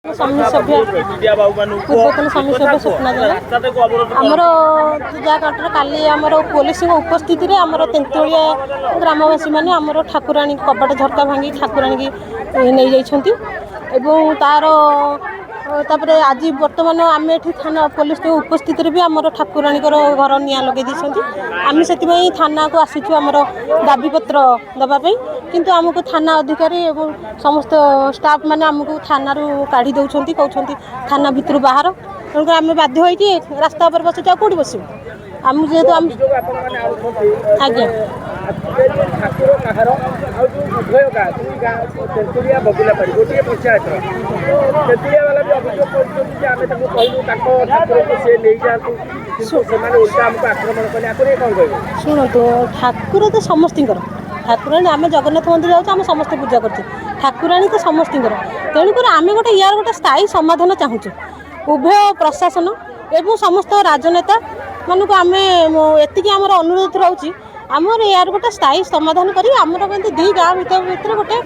स्वामी सभ्य पूर्वतन स्वामी सभ्य स्वप्ना जाना आमर जगह काली आमर पुलिस उपस्थित आमर तेंतुलिया ग्रामवासी मैंने आमर ठाकुराणी कबाट झरका भांगी ठाकुराणी की नहीं जाइछंती एवं तार तापर आज बर्तमान आम एठी थाना पुलिस उपस्थित भी आमर ठाकुराणी घर निआ लगे आम से थाना को आसीचु आमर दाबीपत्र दवाई किंतु आमको थाना अधिकारी एवं समस्त स्टाफ मैंने आमको थाना काढ़ी दौरान कहते थाना भितर बाहर तेणुक आम बाध्य हो रास्ता पर बस कौटी बस आम जेहेतु आज्ञा शुणु ठाकुर तो समस्त ठाकुराणी आम जगन्नाथ मंदिर जाऊँ समस्त पूजा कर ठाकुराणी तो समस्त तेणुक आम गोटे यार गोटे स्थायी समाधान चाहूँ उभय प्रशासन एवं समस्त राजनेता मानक आम एति आमर अनुरोध रोचे आमर यार गोटे स्थायी समाधान करी आमर दी गाँव भर गोटे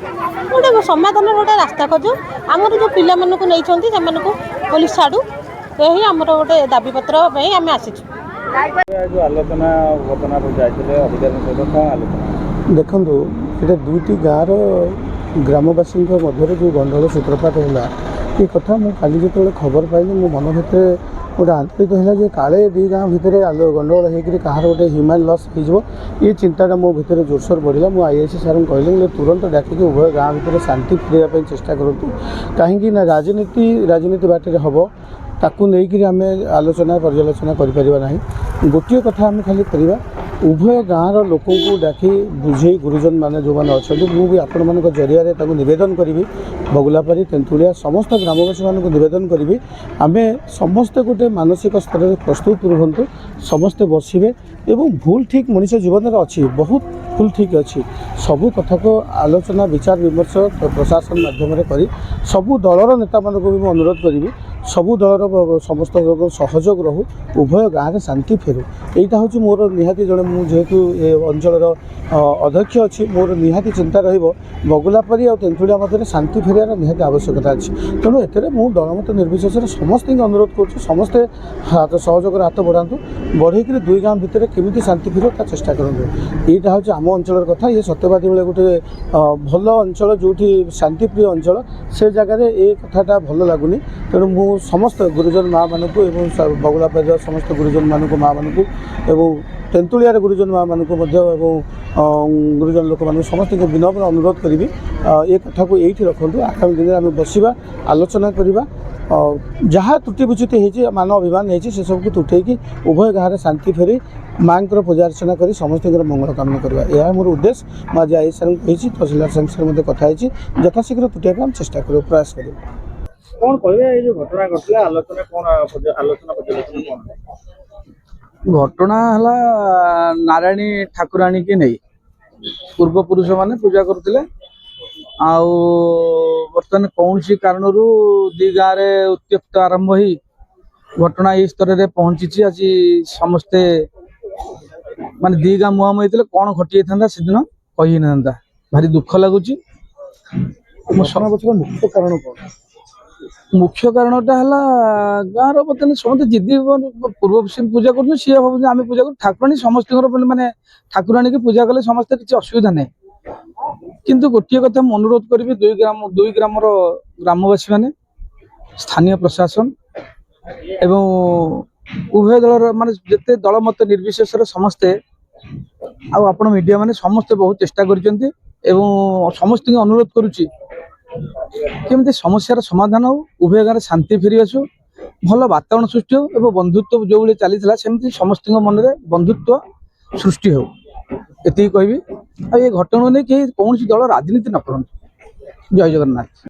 गोटे समाधान गोटे रास्ता खोज आमर जो पिला नहीं पुलिस छाड़ू यही आमर गोटे दाबीपत्र आम आसीचु देखु ये दुईटी गाँव ग्रामवासी मध्य जो गंडल सूत्रपात है ये कथा मुझे जो खबर पाइली मो मन भर गोटे आंतरिक है काले दी गाँव भितर गंडगोल होकर कहार गोटे ह्यूमन लस हो ये चिंताटा मो भर जोरसोर बढ़ला मु आईएससी सार कहली तुरंत डाकिक उभय गाँव भितर शांति फेरवाई चेष्टा करूँ कहीं राजनीति बाटर हम ताकू नहीं आम आलोचना पर्यालोचना करें गोटे कथा आम खाली करवा उभय गाँव लोक को डाकी बुझे गुरुजन मैंने जो मैंने अच्छा मुझे आपण मान जरिया नवेदन करी बगुलापारी तेंतुलिया समस्त ग्रामवासी मानक नवेदन करी आम समस्ते गोटे मानसिक स्तर में प्रस्तुत रुहतु समस्ते बसवे एवं भूल ठीक मनुष्य जीवन में अच्छी बहुत भूल ठीक अच्छी सबू कथा को आलोचना विचार विमर्श प्रशासन मध्यम करी सबू दलर नेता मानक भी अनुरोध करी सबू दलर समस्त लोक सहयोग रहू उभय गाँव में शांति फेरू यहाँ हूँ मोर निहाती जड़े मुझेतु ये अंचल अध्यक्ष अच्छी मोर निहाती चिंता रगुलापारी और तेंतुलिया मध्य शांति फेरियार निहाती आवश्यकता अच्छी तेणु एथे मु दलमत निर्विशेष समस्त अनुरोध कर समस्ते सहयोग हाथ बढ़ातु बढ़ेक दुई गाँव भितर केमी शांति फेर ता चेष्टा करूँ यहाँ हूँ आम अंचल कथा ये सत्यवादी बेले गोटे भल अंचल जो शांतिप्रिय अंचल से जगार ये कथाटा भल लगुनि तेणु मु समस्त गुरुजन माँ मानक बगुलापारी समस्त गुरुजन मानक माँ मानक एवं तेंतुलियार गुरुजन माँ मानक गुरुजन लोक मान समस्त विनम्र अनुरोध करी ये कथा को यही रखु आगामी दिन में बसवा आलोचना करवा जहाँ त्रुटि विच्युति होती मान अभिमान होती से सबको तुटेकी उभय गाँव शांति फेरी माँ पूजा अर्चना कर समस्त मंगल कामना करवा यह मोर उद्देश्य मुझे आई सार कही तहसीलदार साहब कथी यथाशीघ्र तुटाइबा आम चेष्टा कर प्रयास कर कौन कहे जो घटना घटला आलोचना कौन आलोचना घटना है नारायणी ठाकुराणी की नहीं पूर्व पुरुष माने पूजा करते बर्तमान कौन सी कारण दी गाँव में उत्त्यक्त आरंभ हो घटना ये स्तर में पहुंची आज समस्ते माने दी गाँव मुहांमुही होते कौन घटी था से दिन कही ना भारी दुख लगुच मुख्य कारण कौन मुख्य कारणटा है गाँव बर्तमान समस्त जिद्दी पूर्व पूजा कर सी भाव आम पूजा कर ठाकुराणी समस्त माने ठाकुराणी की पूजा कले समस्त किसी असुविधा नहीं किंतु गोटे कथा अनुरोध करी दुई ग्राम ग्रामवासी माने स्थानीय प्रशासन एवं उभय दल माने जिते दल मत निर्विशेष समस्ते आपण मीडिया माने समस्ते बहुत चेष्टा करिसेंती एवं समस्त अनुरोध करुच्ची केमती समस्यार समाधान हो उभय गाँव शांति फेरी आसु भल वातावरण सृष्टि हो एवं बंधुत्व जो भाई चली सेमती समस्त मन में बंधुत्व सृष्टि हो ये कहबी आ ये घटना नहीं कहीं कौन दल राजनीति न करते जय जगन्नाथ।